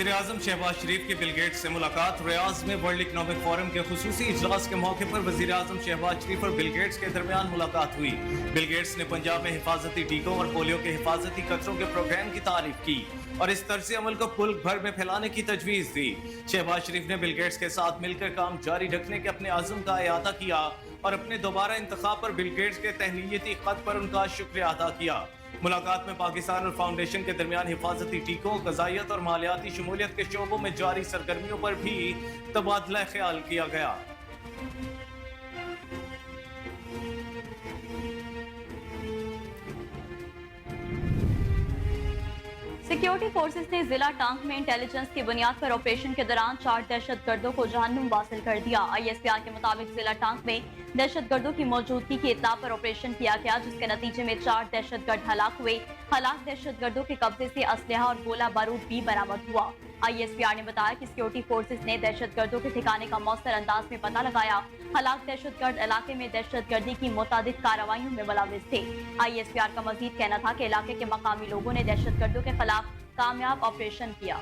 वजीर आजम शहबाज शरीफ की Bill Gates से मुलाकात। रियाज में वर्ल्ड इकनॉमिक फोरम के खुसूसी इजलास के मौके पर वजीर आजम शहबाज शरीफ और बिल गेट्स के दरमियान मुलाकात हुई। बिल गेट्स ने पंजाब में हिफाजती टीकों और पोलियो के हिफाजती कतरों के प्रोग्राम की तारीफ की और इस तर्ज अमल को मुल्क भर में फैलाने की तजवीज दी। शहबाज शरीफ ने बिल गेट्स के साथ मिलकर काम जारी रखने के अपने आज़म का इआदा किया और अपने दोबारा इंतखाब पर बिल गेट्स के तहनीयती खत पर उनका शुक्रिया अदा किया। मुलाकात में पाकिस्तान और फाउंडेशन के दरमियान हिफाजती टीकों, ग़ज़ाइयत और मालियाती शमूलियत के शोबों में जारी सरगर्मियों पर भी तबादला ख्याल किया गया। सिक्योरिटी फोर्सेस ने जिला टांग में इंटेलिजेंस की बुनियाद पर ऑपरेशन के दौरान 4 दहशतगर्दों को जहन्नुम वासिल कर दिया। ISPR के मुताबिक जिला टांग में दहशतगर्दों की मौजूदगी की इत्तला पर ऑपरेशन किया गया, जिसके नतीजे में 4 दहशतगर्द हलाक हुए। हलाक दहशतगर्दों के कब्जे से असलहा और गोला बारूद भी बरामद हुआ। ISPR ने बताया कि सिक्योरिटी फोर्सेस ने दहशतगर्दों के ठिकाने का मौसर अंदाज में पता लगाया। हलाक दहशतगर्द इलाके में दहशतगर्दी की मुतादिद कार्रवाइयों में मुलव्विस थे। ISPR का मजीद कहना था कि इलाके के मकामी लोगों ने दहशतगर्दों के खिलाफ कामयाब ऑपरेशन किया।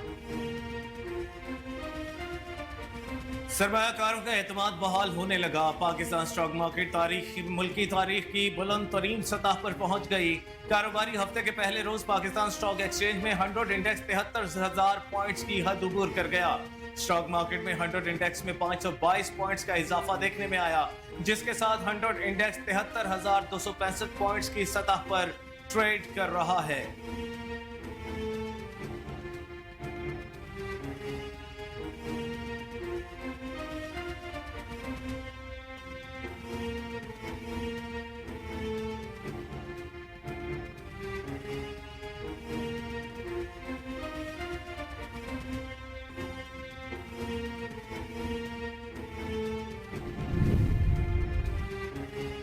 सरमायाकारों का एतमाद बहाल होने लगा। पाकिस्तान स्टॉक मार्केट मुल्की तारीख की बुलंद तरीन सतह पर पहुंच गई। कारोबारी हफ्ते के पहले रोज पाकिस्तान स्टॉक एक्सचेंज में 100 इंडेक्स 73,000 पॉइंट्स की हद उबूर कर गया। स्टॉक मार्केट में 100 इंडेक्स में 522 पॉइंट्स का इजाफा देखने में आया, जिसके साथ 100 इंडेक्स 73,265 पॉइंट्स की सतह पर ट्रेड कर रहा है।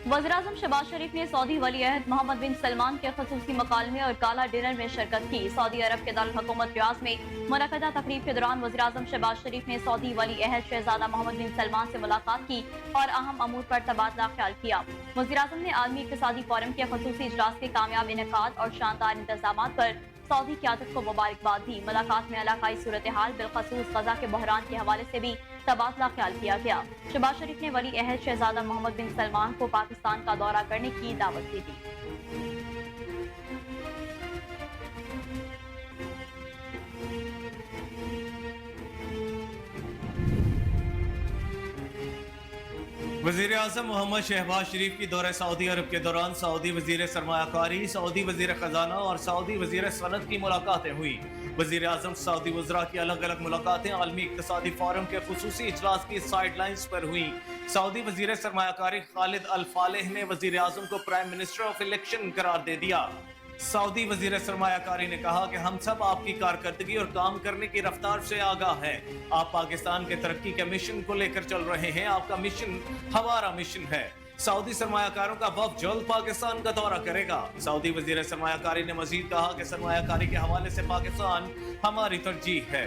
वज़ीर-ए-आज़म शहबाज शरीफ ने सऊदी वली अहद मोहम्मद बिन सलमान के खसूसी मकालमे और काला डिनर में शिरकत की। सऊदी अरब के दारुल हुकूमत रियाज में मुनक़दा तकरीब के दौरान वज़ीर-ए-आज़म शहबाज शरीफ ने सऊदी वली अहद शहजादा मोहम्मद बिन सलमान से मुलाकात की और अहम अमूर पर तबादला ख्याल किया। वज़ीर-ए-आज़म ने आलमी इक़्तिसादी फोरम के खसूसी इजलास के कामयाब इनेकाद और शानदार इंतज़ामात पर सऊदी क़यादत को मुबारकबाद दी। मुलाकात में इलाकाई सूरत हाल बिलखसूस ग़ज़ा के बहरान के हवाले से भी तबादला ख्याल किया गया। शहबाज शरीफ ने वली अहद शहजादा मोहम्मद बिन सलमान को पाकिस्तान का दौरा करने की दावत भी दी। वज़ीर आज़म मोहम्मद शहबाज शरीफ की दौरे सऊदी अरब के दौरान सऊदी वज़ीर सरमायाकारी, सऊदी वज़ीर खजाना और सऊदी वज़ीर सनत की मुलाकातें हुई। वज़ीर आज़म सऊदी वज़रा की अलग अलग मुलाकातें आलमी इक़्तिसादी फोरम के खुसूसी इजलास की साइड लाइन्स पर हुई। सऊदी वज़ीर सरमायाकारी खालिद अल फालेह ने वज़ीर आज़म को प्राइम मिनिस्टर ऑफ इलेक्शन करार दे दिया। सऊदी वज़ीर सरमायाकारी ने कहा कि हम सब आपकी कारकर्दगी और काम करने की रफ्तार से आगाह हैं। आप पाकिस्तान के तरक्की के मिशन को लेकर चल रहे हैं। आपका मिशन हमारा मिशन है। सऊदी सरमायाकारों का वफ़द जल्द पाकिस्तान का दौरा करेगा। सऊदी वज़ीर सरमायाकारी ने मजीद कहा कि सरमायाकारी के हवाले से पाकिस्तान हमारी तरजीह है।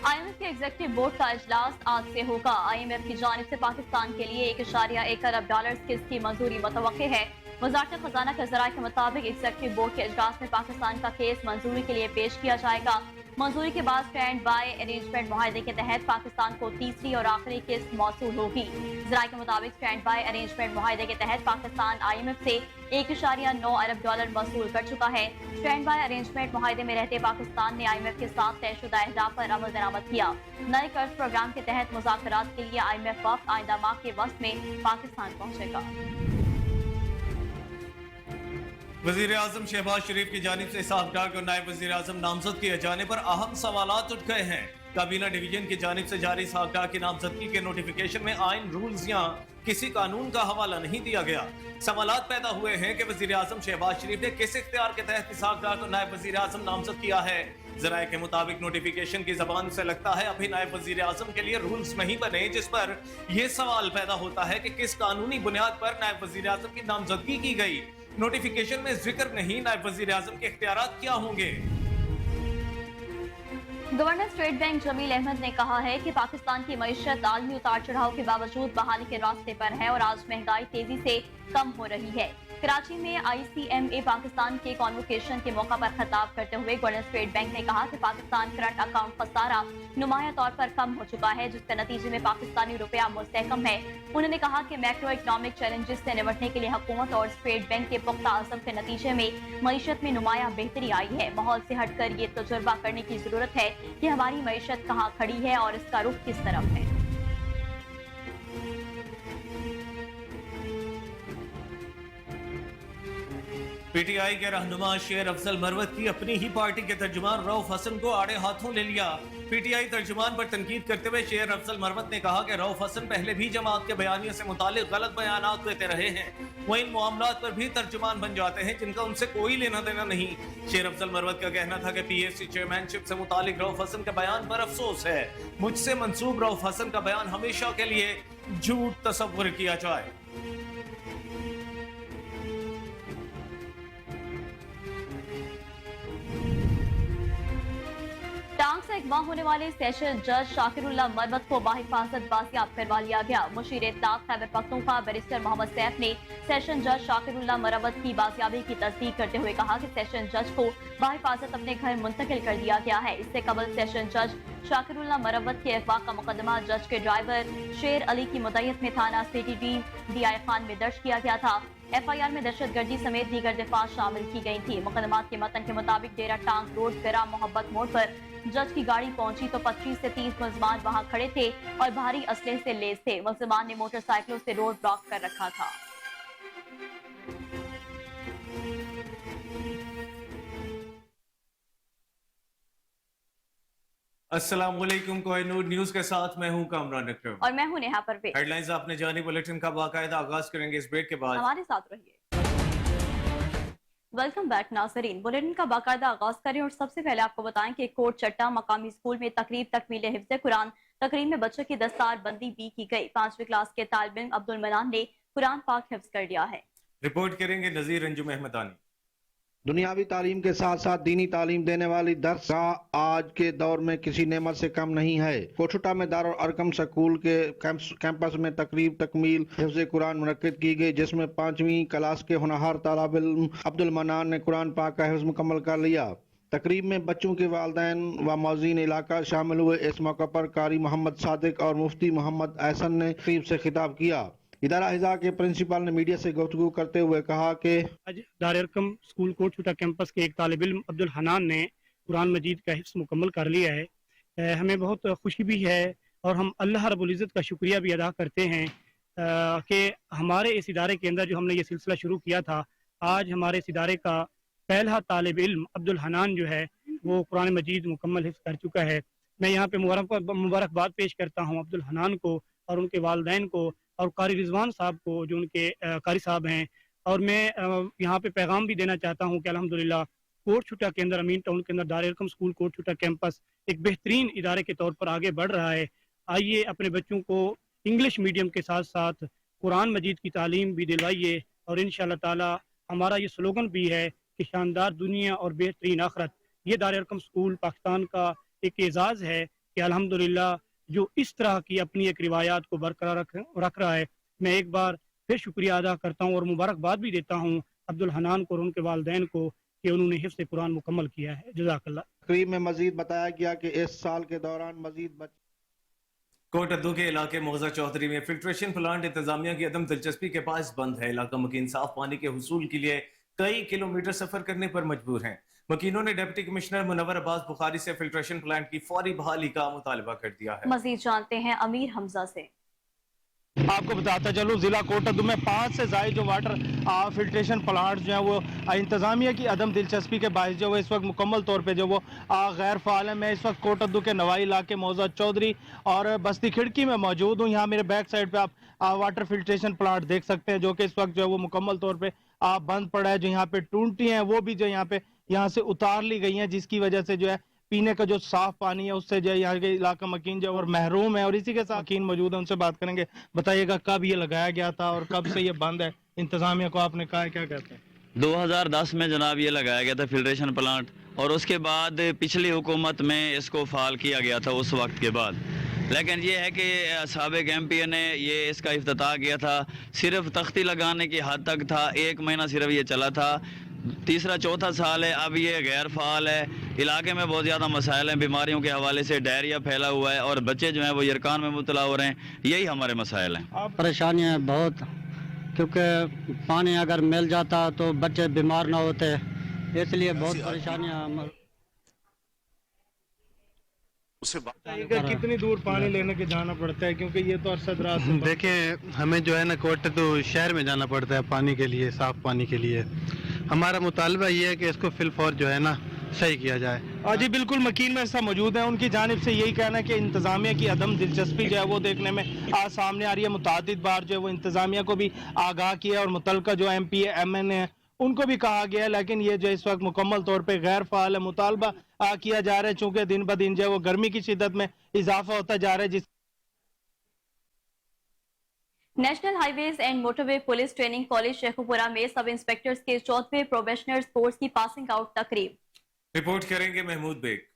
IMF के एग्जीक्यूटिव बोर्ड का इजलास आज से होगा। IMF की जानिब से पाकिस्तान के लिए $1.1 अरब किस्त की मंजूरी मुतवक्के है। वज़ारत खजाना के ज़राए के मुताबिक एग्जीक्यूटिव बोर्ड के इजलास में पाकिस्तान का केस मंजूरी के लिए पेश किया जाएगा। मंजूरी के बाद स्टैंड बाय अरेंजमेंट मुआहदे के तहत पाकिस्तान को तीसरी और आखिरी किस्त मौसूल होगी। ज़राए के मुताबिक स्टैंड बाय अरेंजमेंट मुआहदे के तहत पाकिस्तान IMF से $1.9 अरब वसूल कर चुका है। स्टैंड बाय अरेंजमेंट मुआहदे में रहते पाकिस्तान ने IMF के साथ तयशुदा अहदाफ पर अमल दरामद किया। नए कर्ज प्रोग्राम के तहत मुज़ाकरात के लिए IMF वफ़द आइंदा माह के वस्त में पाकिस्तान पहुंचेगा। वज़ीर आज़म शहबाज शरीफ की जानिब से इसाफ डार को नायब वज़ीर आज़म नामजद किए जाने पर अहम सवालात उठ गए हैं। काबीना डिवीजन की जानिब से जारी इसाफ डार की नामजदगी के नोटिफिकेशन में आइन, रूल्स या किसी कानून का हवाला नहीं दिया गया। सवालात पैदा हुए हैं कि वज़ीर आज़म शहबाज शरीफ ने किस इख्तियार के तहत इसाफ डार को नायब वज़ीर आज़म नामजद किया है। ज़राए के मुताबिक नोटिफिकेशन की ज़बान से लगता है अभी नायब वज़ीर आज़म के लिए रूल्स नहीं बने, जिस पर यह सवाल पैदा होता है कि किस कानूनी बुनियाद पर नायब वज़ीर आज़म की नामजदगी की गई। नोटिफिकेशन में जिक्र नहीं नायब वज़ीर आज़म के इख्तियारात क्या होंगे। Governor state bank Jameel Ahmed ने कहा है कि पाकिस्तान की मईशत आलमी उतार चढ़ाव के बावजूद बहाली के रास्ते पर है और आज महंगाई तेजी से कम हो रही है। कराची में ICMA पाकिस्तान के कॉन्वोकेशन के मौका पर खिताब करते हुए गवर्नर स्टेट बैंक ने कहा कि पाकिस्तान करंट अकाउंट खसारा नुमाया तौर पर कम हो चुका है, जिसके नतीजे में पाकिस्तानी रुपया मुस्तहकम है। उन्होंने कहा कि मैक्रो इकोनॉमिक चैलेंजेस से निपटने के लिए हुकूमत और स्टेट बैंक के पुख्ता अज़म के नतीजे में मईशत में नुमाया बेहतरी आई है। माहौल से हटकर ये तजुर्बा करने की जरूरत है कि हमारी मईशत कहाँ खड़ी है और इसका रुख किस तरफ है। PTI के रहनुमा शेर अफजल मरवत की अपनी ही पार्टी के तर्जुमान रऊफ हसन को आड़े हाथों ले लिया। PTI तर्जुमान पर तनकीद करते हुए शेर अफजल मरवत ने कहा कि रऊफ हसन पहले भी जमात के बयानियों से मुतालिक गलत बयानात देते रहे हैं, वो इन मामलात पर भी तर्जुमान बन जाते हैं जिनका उनसे कोई लेना देना नहीं। शेर अफजल मरवत का कहना था कि PAC चेयरमैनशिप से मुतालिक रऊफ हसन के बयान पर अफसोस है। मुझसे मंसूब रऊफ हसन का बयान हमेशा के लिए झूठ तस्वुर किया जाए। टांग से अगवा होने वाले सेशन जज शाकिरुल्लाह मरवत को बाहिफाजत बाजियाब करवा लिया गया। मुशीर इत्तलाक खैबर पख्तूनख्वा बैरिस्टर मोहम्मद सैफ ने सेशन जज शाकिरुल्लाह मरवत की बाजियाबी की तस्दीक करते हुए कहा कि सेशन जज को बाहिफाजत अपने घर मुंतकिल कर दिया गया है। इससे कबल सेशन जज शाकिरुल्लाह मरवत के अगवा का मुकदमा जज के ड्राइवर शेर अली की मुद्दत में थाना CTD DI खान में दर्ज किया गया था। FIR में दहशतगर्दी समेत दीगर दिफा शामिल की गई थी। मुकदमात के मतन के मुताबिक डेरा टांग रोड गरा मोहब्बत मोड़ पर जज की गाड़ी पहुंची तो 25 से 30 मुलजमान वहां खड़े थे और भारी असले से लेस थे। मुलजमान ने मोटरसाइकिलों से रोड ब्लॉक कर रखा था। अस्सलाम वालेकुम, कोहिनूर न्यूज के साथ मैं हूं कामरान अकरम और मैं हूं नेहा परवेज। हेडलाइंस आपने जानी, बुलेटिन का बाकायदा आगाज करेंगे इस ब्रेक के बाद। हमारे साथ रहिए। वेलकम बैक नाज़रीन, बुलेटिन का बाकायदा आगाज करें और सबसे पहले आपको बताएं कि कोट चट्टा मकामी स्कूल में तकरीब तकमील हिफ्ज़ कुरान तकरीब में बच्चों की दस्तार बंदी भी की गई। 5वीं क्लास के तालिब इल्म अब्दुल मनान ने कुरान पाक हिफ्ज़ कर लिया है। रिपोर्ट करेंगे नजीर अंजुम अहमदानी। दुनियावी तालीम के साथ साथ दीनी तालीम देने वाली दरगाह आज के दौर में किसी नेमत से कम नहीं है। कोठुटा में दारुल अरकम स्कूल के कैंपस में तकरीब तकमील हिफ्ज़ कुरान मुनक्किद की गई, जिसमें 5वीं क्लास के होनहार तालिब इल्म अब्दुल मनान ने कुरान पाक का हिफ्ज़ मुकम्मल कर लिया। तकरीब में बच्चों के वालिदैन व मौज़ीन इलाका शामिल हुए। इस मौके पर कारी मोहम्मद सादिक और मुफ्ती मोहम्मद एहसन ने तकरीब से खिताब किया। इदारा हिज़ा के प्रिंसिपल ने मीडिया से गुफ्तगू करते हुए कहा कि आज दारुल स्कूल कोटछुटा कैंपस के एक तालिब इल्म अब्दुल हनान ने कुरान मजीद का हिफ्ज़ मुकम्मल कर लिया है। हमें बहुत खुशी भी है और हम अल्लाह रब्बुल इज़्ज़त का शुक्रिया भी अदा करते हैं कि हमारे इस इदारे के अंदर जो हमने ये सिलसिला शुरू किया था, आज हमारे इस इदारे का पहला तालिब इल्म अब्दुल हनान जो है वो कुरान मजीद मुकम्मल हिफ्ज़ कर चुका है। मैं यहाँ पे मुबारकबाद पेश करता हूँ अब्दुल हनान को और उनके वालिदैन को और कारी रिजवान साहब को जो उनके कारी साहब हैं। और मैं यहाँ पे पैगाम भी देना चाहता हूँ कि अल्हम्दुलिल्लाह कोटछुटा के अंदर अमीन टाउन के अंदर दारुल स्कूल कोटछुटा कैंपस एक बेहतरीन इदारे के तौर पर आगे बढ़ रहा है। आइए अपने बच्चों को इंग्लिश मीडियम के साथ साथ कुरान मजीद की तालीम भी दिलवाइए और इंशाअल्लाह ताला हमारा ये स्लोगन भी है कि शानदार दुनिया और बेहतरीन आखिरत। ये दारुल स्कूल पाकिस्तान का एक एजाज़ है कि अल्हम्दुलिल्लाह जो इस तरह की अपनी एक रिवायात को बरकरार रख रहा है। मैं एक बार फिर शुक्रिया अदा करता हूँ और मुबारकबाद भी देता हूँ अब्दुल हनान को और उनके वालिदैन को कि उन्होंने हिफ्ज़ कुरान मुकम्मल किया है। जज़ाकल्लाह। तकरीब में मजीद बताया गया कि इस साल के दौरान मजीद कोटद्दू के इलाके मौजा चौधरी में फिल्ट्रेशन प्लांट इंतजामिया की अदम दिलचस्पी के पास बंद है। इलाका मकीन साफ पानी के हुसूल के लिए कई किलोमीटर सफर करने पर मजबूर हैं। मकीनों ने डिप्टी कमिश्नर मुनव्वर अब्बास बुखारी से फिल्ट्रेशन प्लांट की फौरी बहाली का मुतालबा कर दिया है। मजीद जानते हैं अमीर हमजा से। आपको बताता चलूँ जिला कोटद्दू में 5 से ज़ायद जो वाटर फिल्ट्रेशन प्लांट जो है वो इंतज़ामिया की अदम दिलचस्पी के बायस जो है इस वक्त मुकम्मल तौर पे जो वो गैर फ़ाल है। मैं इस वक्त कोटद्दू के नवाई इलाके मौजा चौधरी और बस्ती खिड़की में मौजूद हूँ। यहाँ मेरे बैक साइड पे आप वाटर फिल्ट्रेशन प्लांट देख सकते हैं जो कि इस वक्त जो है वो मुकम्मल तौर पे बंद पड़ा है। जो यहाँ पे टूंटी हैं वो भी जो यहाँ से उतार ली गई हैं, जिसकी वजह से जो है पीने का जो साफ पानी है उससे जो है यहाँ के इलाका मकीन जो और महरूम है। और इसी के साथ मकीन मौजूद है, उनसे बात करेंगे। बताइएगा कब ये लगाया गया था और कब से ये बंद है? इंतजामिया को आपने कहा है, क्या कहते हैं? 2010 में जनाब ये लगाया गया था फिल्ट्रेशन प्लांट और उसके बाद पिछली हुकूमत में इसको फाल किया गया था उस वक्त के बाद। لیکن یہ ہے کہ سابق ایم پی نے یہ اس کا افتتاح کیا تھا، صرف تختی لگانے کی حد تک تھا، 1 مہینہ صرف یہ چلا تھا، تیسرا چوتھا سال ہے، اب یہ غیر فعال ہے۔ علاقے میں بہت زیادہ مسائل ہیں، بیماریوں کے حوالے سے ڈائریا پھیلا ہوا ہے اور بچے جو ہیں وہ یرکان میں مبتلا ہو رہے ہیں، یہی ہمارے مسائل ہیں۔ پریشانیاں بہت، کیونکہ پانی اگر مل جاتا تو بچے بیمار نہ ہوتے، اس لیے بہت پریشانیاں۔ کتنی دور پانی لینے کے جانا پڑتا ہے، کیونکہ یہ تو عرصہ دراز سے دیکھیں ہمیں جو ہے نا کوٹے تو شہر میں جانا پڑتا ہے پانی کے لیے، صاف پانی کے لیے۔ ہمارا مطالبہ یہ ہے کہ اس کو فی الفور جو ہے نا صحیح کیا جائے۔ جی بالکل، مکین میں ایسا موجود ہیں، ان کی جانب سے یہی کہنا ہے کہ انتظامیہ کی عدم دلچسپی جو ہے وہ دیکھنے میں سامنے آ رہی ہے۔ متعدد بار جو ہے وہ انتظامیہ کو بھی آگاہ کیا اور متعلقہ جو ایم پی ایم این اے ان کو بھی کہا گیا ہے، لیکن یہ جو اس وقت مکمل طور پہ غیر فعال ہے۔ مطالبہ کیا جا رہا ہے چونکہ دن بدن جو ہے وہ گرمی کی شدت میں اضافہ ہوتا جا رہا ہے، جس national highways and motorway police training college Sheikhupura میں سب انسپیکٹرز کے 4ویں پروبیشنرز کورس کی پاسنگ آؤٹ تقریب۔ رپورٹ کریں گے Mahmood Baig.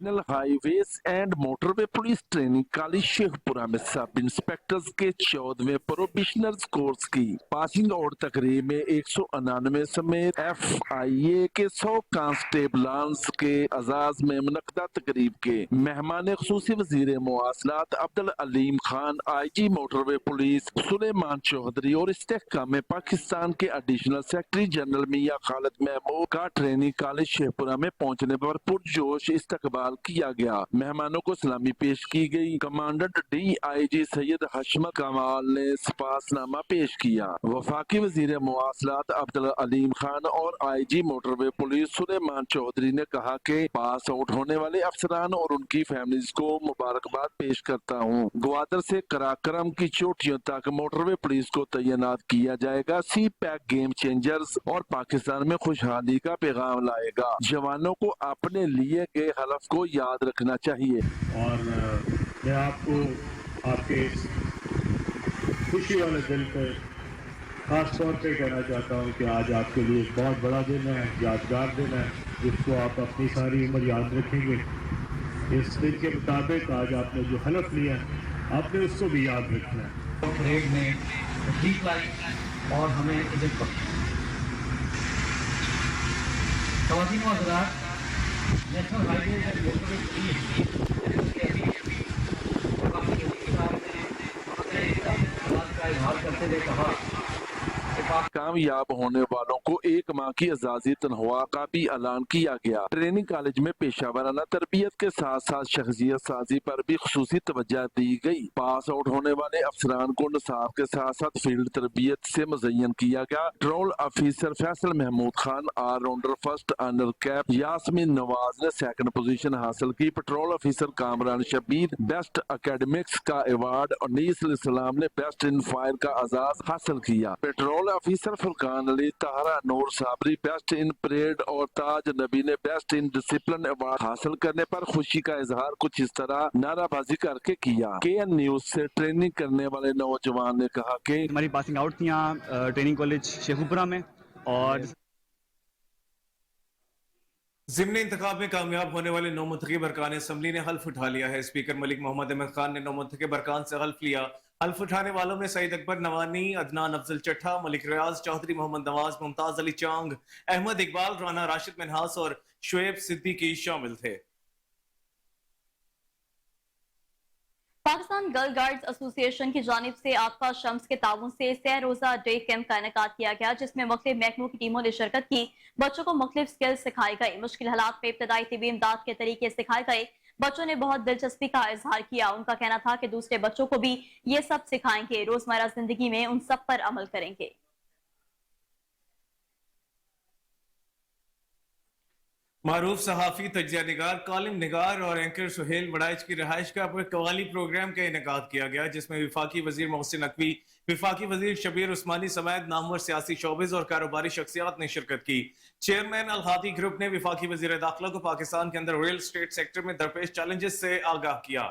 National highways and motorway police training college Sheikhupura میں سب انسپیکٹرز کے 14ویں پروبیشنرز کورس کی پاسنگ آؤٹ تقریب میں 199 سمیت ایف آئی اے کے 100 کانسٹیبلانز کے اعزاز میں منعقدہ تقریب کے مہمان خصوصی وزیر مواصلات عبدالعلیم خان، آئی جی موٹر وے پولیس سلیمان چودھری اور استحکام پاکستان کے ایڈیشنل سیکرٹری جنرل میاں خالد محمود کا ٹریننگ کالج شیخوپورہ میں پہنچنے پر پرجوش استقبال کیا گیا۔ مہمانوں کو سلامی پیش کی گئی۔ کمانڈنٹ ڈی آئی جی سید حشمت کمال نے سپاس نامہ پیش کیا۔ وفاقی وزیر مواصلات عبدالعلیم خان اور آئی جی موٹر وے پولیس سلیمان چودھری نے کہا کہ پاس آؤٹ ہونے والے افسران اور ان کی فیملیز کو مبارکباد پیش کرتا ہوں۔ گوادر سے قراقرم کی چوٹیوں تک موٹر وے پولیس کو تعینات کیا جائے گا۔ سی پیک گیم چینجرز اور پاکستان میں خوشحالی کا پیغام لائے گا۔ جوانوں کو اپنے لیے گئے حلف کو یاد رکھنا چاہیے۔ اور میں آپ کو آپ کے خوشی والے دل پہ خاص طور پہ کہنا چاہتا ہوں کہ آج آپ کے لیے ایک بہت بڑا دن ہے، یادگار دن ہے، جس کو آپ اپنی ساری عمر یاد رکھیں گے۔ اس دن کے مطابق آج آپ نے جو حلف لیا ہے آپ نے اس کو بھی یاد رکھنا ہے۔ پریڈ نے ٹھیک لائی اور ہمیں عزت بخشی۔ خواتین و حضرات، national high way and motorway police کے اظہار کرتے ہوئے کہا کامیاب ہونے والوں کو 1 ماہ کی اعزازی تنخواہ کا بھی اعلان کیا گیا۔ ٹریننگ کالج میں پیشہ ورانہ تربیت کے ساتھ ساتھ شخصیت سازی پر بھی خصوصی توجہ دی گئی۔ پاس آؤٹ ہونے والے افسران کو نصاب کے ساتھ ساتھ فیلڈ تربیت سے مزین کیا گیا۔ Patrol officer Faisal Mahmood Khan all rounder first honour cap, Yasmin Nawaz نے 2nd پوزیشن حاصل کی۔ Patrol officer Kamran Shabbir best academics کا ایوارڈ اور انیس علیہ السلام نے بیسٹ ان فائر کا اعزاز حاصل کیا۔ Petrol officer Furqan Ali, Tahira Noor Sabri best in parade اور تاج نبی نے بیسٹ ان ڈسپلن ایوارڈ حاصل کرنے پر خوشی کا اظہار کچھ اس طرح نعرہ بازی کر کے کیا۔ KN نیوز سے ٹریننگ کرنے والے نوجوان نے کہا کہ ہماری پاسنگ آؤٹ تھی یہاں ٹریننگ کالج شیخوپورہ میں، اور ضمن انتخاب میں کامیاب ہونے والے 9 منتخب ارکان اسمبلی نے حلف اٹھا لیا ہے۔ اسپیکر ملک محمد احمد خان نے 9 منتخب ارکان سے حلف لیا۔ حلف اٹھانے والوں میں سعید اکبر نوانی، عدنان افضل چٹھا، ملک ریاض چودھری، محمد نواز، ممتاز علی چانگ، احمد اقبال رانا، راشد منہاس اور شعیب صدیقی شامل تھے۔ پاکستان گرل گائیڈز ایسوسی ایشن کی جانب سے آتفا شمس کے تعاون سے 3 روزہ ڈے کیمپ کا انعقاد کیا گیا، جس میں مختلف محکموں کی ٹیموں نے شرکت کی۔ بچوں کو مختلف سکلز سکھائے گئے، مشکل حالات میں ابتدائی طبی امداد کے طریقے سکھائے گئے۔ بچوں نے بہت دلچسپی کا اظہار کیا۔ ان کا کہنا تھا کہ دوسرے بچوں کو بھی یہ سب سکھائیں گے، روزمرہ زندگی میں ان سب پر عمل کریں گے۔ معروف صحافی، تجزیہ نگار، کالم نگار اور اینکر سہیل وڑائچ کی رہائش گاہ پر قوالی پروگرام کا انعقاد کیا گیا، جس میں وفاقی وزیر محسن نقوی، وفاقی وزیر شبیر عثمانی سمیت نامور سیاسی شعبز اور کاروباری شخصیات نے شرکت کی۔ چیئرمین الہادی گروپ نے وفاقی وزیر داخلہ کو پاکستان کے اندر ریل اسٹیٹ سیکٹر میں درپیش چیلنجز سے آگاہ کیا۔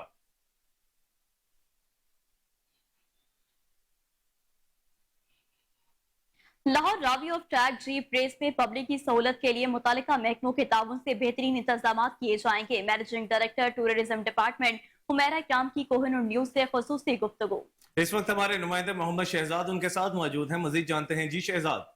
لاہور راوی آف ٹریک جیپ ریس میں پبلک کی سہولت کے لیے متعلقہ محکموں کے تعاون سے بہترین انتظامات کیے جائیں گے۔ Managing director tourism department Humaira इकराम की कोहिनूर न्यूज से खसूसी गुफ्तगू। इस वक्त हमारे नुमाइंदे मोहम्मद शहजाद उनके साथ मौजूद हैं, मजीद जानते हैं। जी शहजाद।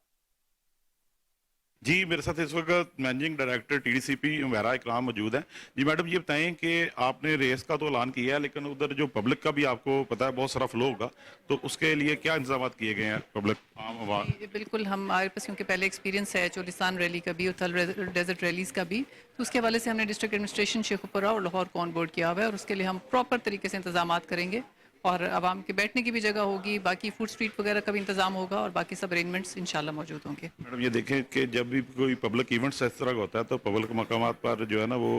जी, मेरे साथ इस वक्त मैनेजिंग डायरेक्टर टीडीसीपी हुमैरा इकराम मौजूद है। जी मैडम, ये बताएं कि आपने रेस का तो ऐलान किया है, लेकिन उधर जो पब्लिक का भी आपको पता है बहुत सारा फ्लो होगा, तो उसके लिए क्या इंतजाम किए गए हैं पब्लिक आम आवाम? बिल्कुल, हमारे पास क्योंकि पहले एक्सपीरियंस है चोलिस्तान रैली का भी और थल डेजर्ट रैलीज का भी, तो उसके हवाले से हमने डिस्ट्रिक्ट एडमिनिस्ट्रेशन शेखुपुरा और लाहौर को ऑन बोर्ड किया हुआ है और उसके लिए हम प्रॉपर तरीके से इंतजाम करेंगे और आवाम के बैठने की भी जगह होगी, बाकी फूड स्ट्रीट वगैरह का भी इंतजाम होगा और बाकी सब अरेंजमेंट्स इंशाल्लाह मौजूद होंगे। मैडम, ये देखें कि जब भी कोई पब्लिक इवेंट्स इस तरह का होता है तो पब्लिक मकामात पर जो है ना वो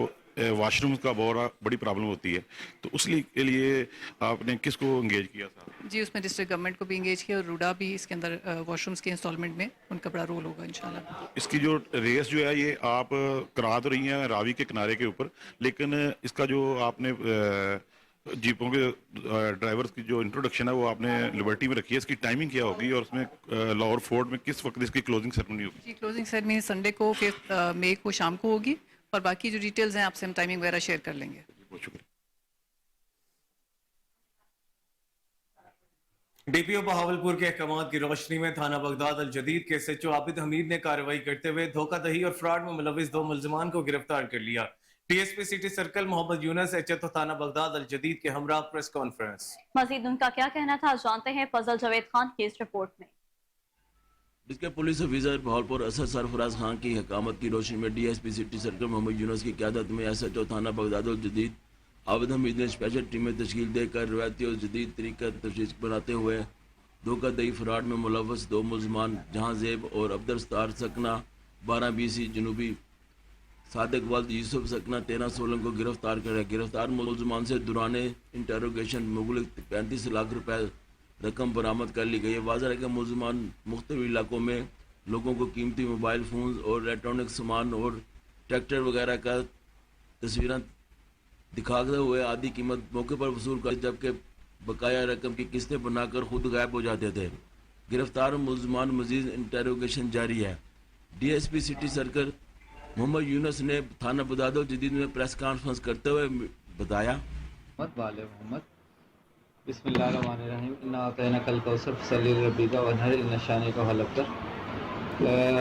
वॉशरूम का बहुत बड़ी प्रॉब्लम होती है, तो उसके लिए आपने किसको इंगेज किया था? जी, उसमें डिस्ट्रिक्ट गवर्नमेंट को भी इंगेज किया और रूडा भी इसके अंदर वॉशरूम्स के इंस्टॉलमेंट में उनका बड़ा रोल होगा इंशाल्लाह। इसकी जो रेस जो है ये आप करा तो रही हैं रावी के किनारे के ऊपर, लेकिन इसका जो आपने जीपों के ड्राइवर्स की जो इंट्रोडक्शन है वो आपने लिबर्टी में रखी है, इसकी टाइमिंग क्या होगी और उसमें लाहौर फोर्ट में किस वक्त इसकी क्लोजिंग सेरेमनी होगी? जी, क्लोजिंग सेरेमनी संडे को 5 मई को शाम को होगी और बाकी जो डिटेल्स हैं आपसे हम टाइमिंग वगैरह शेयर कर लेंगे। बहुत शुक्रिया। डीपीओ बहावलपुर के अहकामात की रोशनी में थाना बगदाद अल जदीद के एसएचओ आबिद हमीद ने कार्रवाई करते हुए धोखाधड़ी और फ्रॉड में मुलविस 2 मुलजमान को गिरफ्तार कर लिया। DSP city circle Mohammad Younus SHO थाना बगदाद अल जदीद के हमरा प्रेस कॉन्फ्रेंस। मजीद उनका क्या कहना था जानते हैं फजल जावेद खान की इस रिपोर्ट में। इसके पुलिस ऑफिसर बहावलपुर असद सरफराज खान की हकामत की रोशनी में DSP city circle Mohammad Younus की क़यादत में एसएचओ थाना बगदाद अल जदीद आबिद हमीद ने स्पेशल टीमें तश्कील देकर रवायती और जदीद तरीका तशख़ीस बनाते हुए धोखाधड़ी फ्रॉड में मुलविस 2 मुलजमान जहां ज़ेब और अब्दुल सत्तार सकना 12 BC जनूबी सादिक वल्द यूसुफ सकना 13 16 को गिरफ्तार कर गिरफ्तार मुलजमान से दौरान इंटरोगेशन मुगलिक 35 लाख रुपए रकम बरामद कर ली गई है। वाज़ह है कि मुलजमान मुख्तलिफ इलाकों में लोगों को कीमती मोबाइल फ़ोन और इलेक्ट्रॉनिक सामान और ट्रैक्टर वगैरह का तस्वीरें दिखाते हुए आधी कीमत मौके पर वसूल कर जबकि बकाया रकम की किस्तें बनाकर खुद गायब हो जाते थे। गिरफ्तार मुलजमान मजीद इंटरोगेशन जारी है। DSP city circle Mohammad Younus ने थाना बगदाद अल जदीद में प्रेस कॉन्फ्रेंस करते हुए बताया, वाले मोहम्मद बिस्मिल्लाहिर्रहमानिर्रहीम इन्ना अतैना कल कौसर फसल्लि लिरब्बिका वन्हर इन्ना शानिका हुवल अब्तर।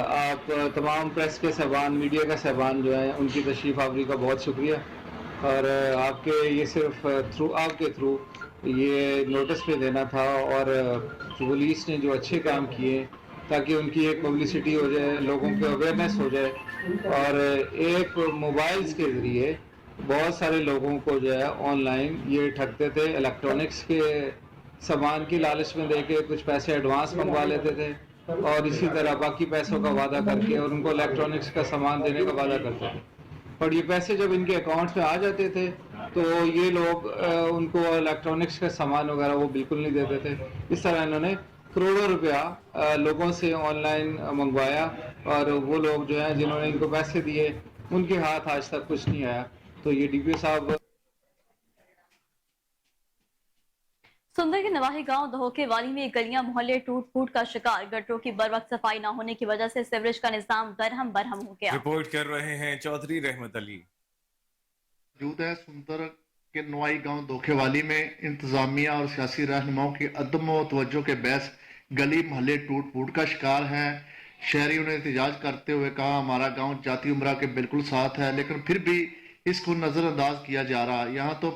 आप तमाम प्रेस के साहबान, मीडिया का साहबान जो है उनकी तशरीफ़ आवरी का बहुत शुक्रिया और आपके ये सिर्फ आपके थ्रू ये नोटिस पे देना था और पुलिस ने जो अच्छे काम किए ताकि उनकी एक पब्लिसिटी हो जाए, लोगों की अवेयरनेस हो जाए और एक मोबाइल्स के ज़रिए बहुत सारे लोगों को जो है ऑनलाइन ये ठगते थे। इलेक्ट्रॉनिक्स के सामान की लालच में देके कुछ पैसे एडवांस मंगवा लेते थे और इसी तरह बाकी पैसों का वादा करके और उनको इलेक्ट्रॉनिक्स का सामान देने का वादा करते थे और ये पैसे जब इनके अकाउंट्स में आ जाते थे तो ये लोग उनको इलेक्ट्रॉनिक्स का सामान वगैरह वो बिल्कुल नहीं देते थे। इस तरह इन्होंने करोड़ों रुपया लोगों से ऑनलाइन मंगवाया और वो लोग जो हैं जिन्होंने इनको पैसे दिए उनके हाथ आज तक कुछ नहीं आया। तो ये डीपीओ साहब सुंदर के नवाही गांव दहोके वाली में गलियां मोहल्ले टूट फूट का शिकार। गटरों की बर वक्त सफाई न होने की वजह से सीवरेज का निजाम दरहम बरहम हो गया। रिपोर्ट कर रहे हैं चौधरी रहमत अली। मौजूद है सुंदर के नवाई गांव धोखेवाली में इंतजामिया और सियासी रहनुमाओं की अदम तवज्जो के बहस गली मोहल्ले टूट फूट का शिकार है। शहरियों ने एहतजाज करते हुए कहा हमारा गांव जाती उम्रा के बिल्कुल साथ है, लेकिन फिर भी इसको नजरअंदाज किया जा रहा है। यहाँ तो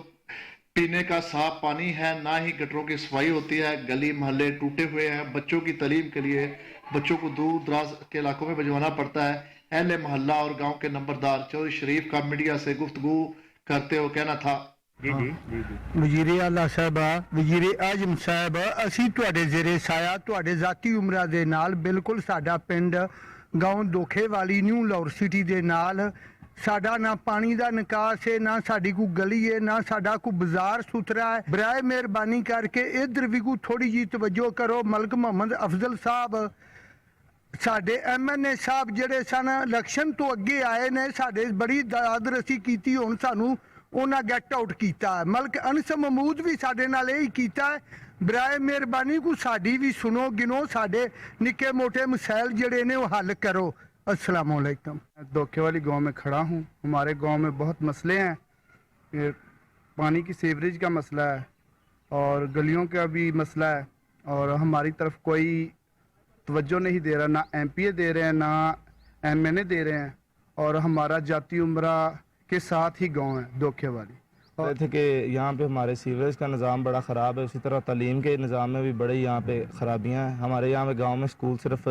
पीने का साफ पानी है, ना ही गटरों की सफाई होती है। गली मोहल्ले टूटे हुए हैं। बच्चों की तालीम के लिए बच्चों को दूर दराज के इलाकों में भिजवाना पड़ता है। अहले मोहल्ला और गांव के नंबरदार चौधरी शरीफ का मीडिया से गुफ्तगू करते हुए कहना था, वजीरे आला साहबा, वजीरे आजम साहब, असी तुहाडे ज़ेरे साया तुहाडे ज़ाती उमरा दे नाल बिल्कुल साडा पिंड गांव धोखेवाली न्यू लाहौर सिटी दे नाल साडा ना पानी दा निकास है, ना साडी को गली है, ना साडा को बाजार सुथरा है। बराए मेहरबानी करके इधर भी को थोड़ी जी तवज्जो करो। मलक मोहम्मद अफजल साहब साडे MNA साहब जेड़े सन इलेक्शन तो अगे आए ने, साडे बड़ी दादरसी कीती, हुण सानू उन्हें गेट आउट किया है। मलक अनस महमूद भी साडे नाल यही किया है। बराए मेहरबानी को साडी भी सुनो गिनो, साडे निके मोटे मसाइल जेड़े ने वो हल करो। अस्सलाम वालेकुम। धोखेवाली गांव में खड़ा हूँ। हमारे गांव में बहुत मसले हैं। پانی کی سیوریج کا مسئلہ ہے اور گلیوں کا بھی مسئلہ ہے، اور ہماری طرف کوئی توجہ نہیں دے رہا، نہ ایم پی اے دے رہے ہیں نہ ایم این اے دے رہے ہیں، اور ہمارا جاتی عمرہ کے ساتھ ہی گاؤں ہے دھوکے والی۔ اور تھے کہ یہاں پہ ہمارے سیوریج کا نظام بڑا خراب ہے، اسی طرح تعلیم کے نظام میں بھی بڑی یہاں پہ خرابیاں ہیں۔ ہمارے یہاں پہ گاؤں میں اسکول صرف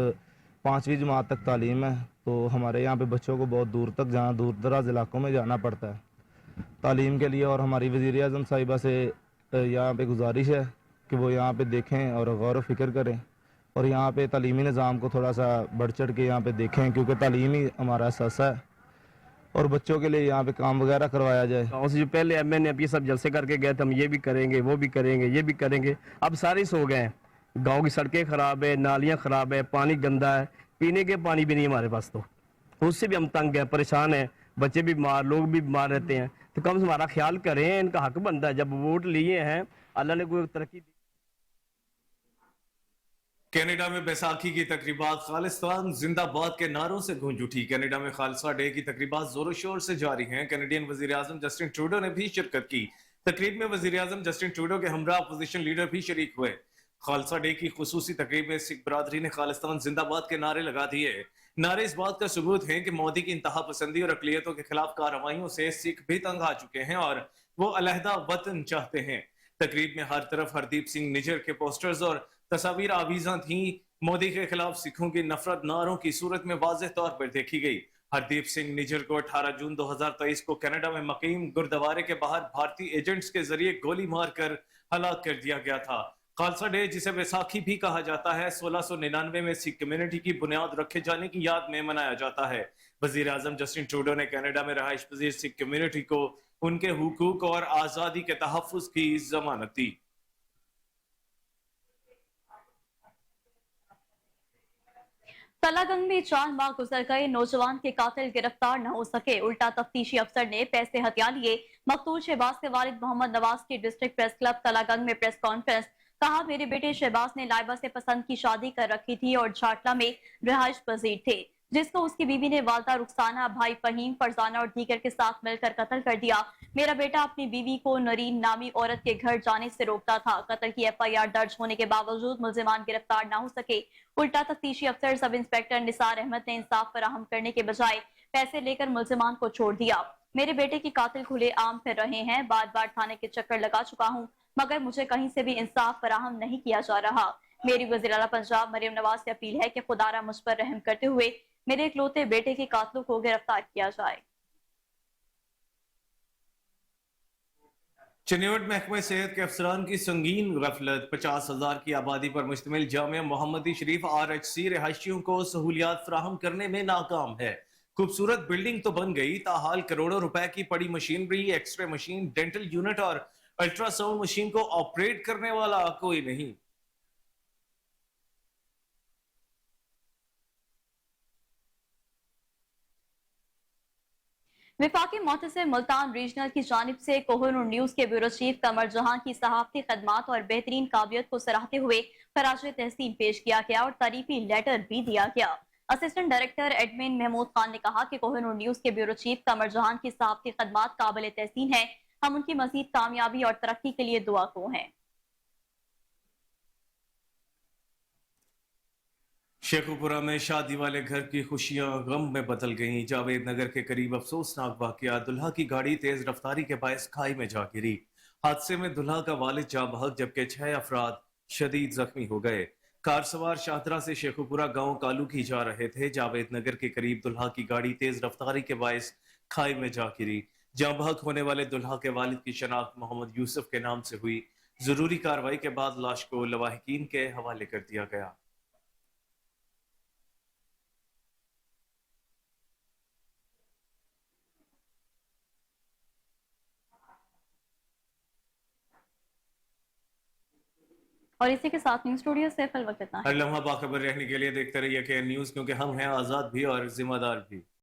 5ویں جماعت تک تعلیم ہے، تو ہمارے یہاں پہ بچوں کو بہت دور تک دور دراز علاقوں میں جانا پڑتا ہے تعلیم کے لیے، اور ہماری وزیر اعظم صاحبہ سے یہاں پہ گزارش ہے کہ وہ یہاں پہ دیکھیں اور غور و فکر کریں، اور یہاں پہ تعلیمی نظام کو تھوڑا سا بڑھ چڑھ کے یہاں پہ دیکھیں، کیونکہ تعلیم ہی ہمارا اثاثہ ہے، اور بچوں کے لیے یہاں پہ کام وغیرہ کروایا جائے۔ گاؤں سے جو پہلے ایم این اے سب جلسے کر کے گئے تھے، ہم یہ بھی کریں گے، وہ بھی کریں گے، یہ بھی کریں گے، اب سارے سو گئے ہیں۔ گاؤں کی سڑکیں خراب ہے، نالیاں خراب ہے، پانی گندا ہے، پینے کے پانی بھی نہیں ہمارے پاس، تو اس سے بھی ہم تنگ ہیں، پریشان ہیں، بچے بھی بیمار، لوگ بھی بیمار رہتے ہیں، تو کم سے ہمارا خیال کریں، ان کا حق بنتا ہے، جب ووٹ لیے ہیں اللہ نے کوئی ترقی دی۔ کینیڈا میں بیساکھی کی تقریبات خالصتان زندہ باد کے نعروں سے گونج اٹھی۔ کینیڈا میں خالصہ ڈے کی تقریبات زور و شور سے جاری ہیں۔ کینیڈین وزیر اعظم جسٹن ٹروڈو نے بھی شرکت کی۔ تقریب میں وزیر اعظم جسٹن ٹروڈو کے ہمراہ اپوزیشن لیڈر بھی شریک ہوئے۔ خالصہ ڈے کی خصوصی تقریب میں سکھ برادری نے خالصتان زندہ باد کے نعرے لگا دیے۔ نعرے اس بات کا ثبوت ہیں کہ مودی کی انتہا پسندی اور اقلیتوں کے خلاف کارروائیوں سے سکھ بھی تنگ آ چکے ہیں اور وہ علیحدہ وطن چاہتے ہیں۔ تقریب میں ہر طرف ہردیپ سنگھ نجر کے پوسٹرز اور تصاویر آویزاں تھیں۔ مودی کے خلاف سکھوں کی نفرت نعروں کی صورت میں واضح طور پر دیکھی گئی۔ ہردیپ سنگھ نجر کو 18 جون 2023 کو کینیڈا میں مقیم گردوارے کے باہر بھارتی ایجنٹس کے ذریعے گولی مار کر ہلاک کر دیا گیا تھا۔ خالصہ ڈے جسے بیساکھی بھی کہا جاتا ہے 1699 میں سکھ کمیونٹی کی بنیاد رکھے جانے کی یاد میں منایا جاتا ہے۔ وزیر اعظم جسٹن ٹروڈو نے کینیڈا میں رہائش پذیر سکھ کمیونٹی کو ان کے حقوق اور آزادی کے تحفظ کی ضمانت دی۔ تلاگنگ میں 4 ماہ گزر گئے، نوجوان کے قاتل گرفتار نہ ہو سکے، الٹا تفتیشی افسر نے پیسے ہتھیا لیے۔ مقتول شہباز کے والد محمد نواز کی ڈسٹرکٹ پریس کلب تلاگنگ میں پریس کانفرنس۔ کہا میرے بیٹے شہباز نے لائبہ سے پسند کی شادی کر رکھی تھی اور جھاٹلا میں رہائش پذیر تھے، جس کو اس کی بیوی نے والدہ رخسانہ، بھائی فہیم، فرزانہ اور دیگر کے ساتھ مل کر قتل کر دیا۔ میرا بیٹا اپنی بیوی کو نرین نامی عورت کے گھر جانے سے روکتا تھا۔ قتل کی ایف آئی آر درج ہونے کے باوجود ملزمان گرفتار نہ ہو سکے۔ الٹا تفتیشی افسر سب انسپیکٹر نثار احمد نے انصاف فراہم کرنے کے بجائے پیسے لے کر ملزمان کو چھوڑ دیا۔ میرے بیٹے کی قاتل کھلے عام پھر رہے ہیں، بار بار تھانے کے چکر لگا چکا ہوں، مگر مجھے کہیں سے بھی انصاف فراہم نہیں کیا جا رہا۔ میری وزیر اعلیٰ پنجاب مریم نواز سے اپیل ہے کہ خدا را مجھ پر رحم کرتے ہوئے میرے اکلوتے بیٹے کے قاتلوں کو گرفتار کیا جائے۔ چنیوٹ محکمہ صحت کے افسران کی سنگین غفلت۔ 50,000 کی آبادی پر مشتمل جامعہ محمدی شریف RHC رہائشیوں کو سہولیات فراہم کرنے میں ناکام ہے۔ خوبصورت بلڈنگ تو بن گئی، تاحال کروڑوں روپے کی پڑی machinery, X ray machine, dental unit اور الٹرا ساؤنڈ مشین کو آپریٹ کرنے والا کوئی نہیں۔ وفاقی محتسب ملتان ریجنل کی جانب سے کوہ نور نیوز کے بیورو چیف قمر جہاں کی صحافتی خدمات اور بہترین قابلیت کو سراہتے ہوئے خراج تحسین پیش کیا گیا اور تعریفی لیٹر بھی دیا گیا۔ Assistant director admin Mahmood Khan نے کہا کہ کوہ نور نیوز کے بیورو چیف قمر جہاں کی صحافتی خدمات قابل تحسین ہیں، ہم ان کی مزید کامیابی اور ترقی کے لیے دعا خواہ ہیں۔ شیخوپورہ میں شادی والے گھر کی خوشیاں غم میں بدل گئیں۔ جاوید نگر کے قریب افسوسناک واقعہ، دلہا کی گاڑی تیز رفتاری کے باعث کھائی میں جا گری۔ حادثے میں دلہا کا والد جاں بحق جبکہ 6 افراد شدید زخمی ہو گئے۔ کار سوار شاہدرہ سے شیخوپورہ گاؤں کالو کی جا رہے تھے۔ جاوید نگر کے قریب دلہا کی گاڑی تیز رفتاری کے باعث کھائی میں جا گری۔ جاں بحق ہونے والے دلہا کے والد کی شناخت محمد یوسف کے نام سے ہوئی۔ ضروری کارروائی کے بعد لاش کو لواحقین کے حوالے کر دیا گیا۔ اور اسی کے ساتھ نیوز اسٹوڈیو سے فی الوقت اتنا ہے۔ ہر لمحہ باخبر رہنے کے لیے دیکھتے رہیے KN نیوز، کیونکہ ہم ہیں آزاد بھی اور ذمہ دار بھی۔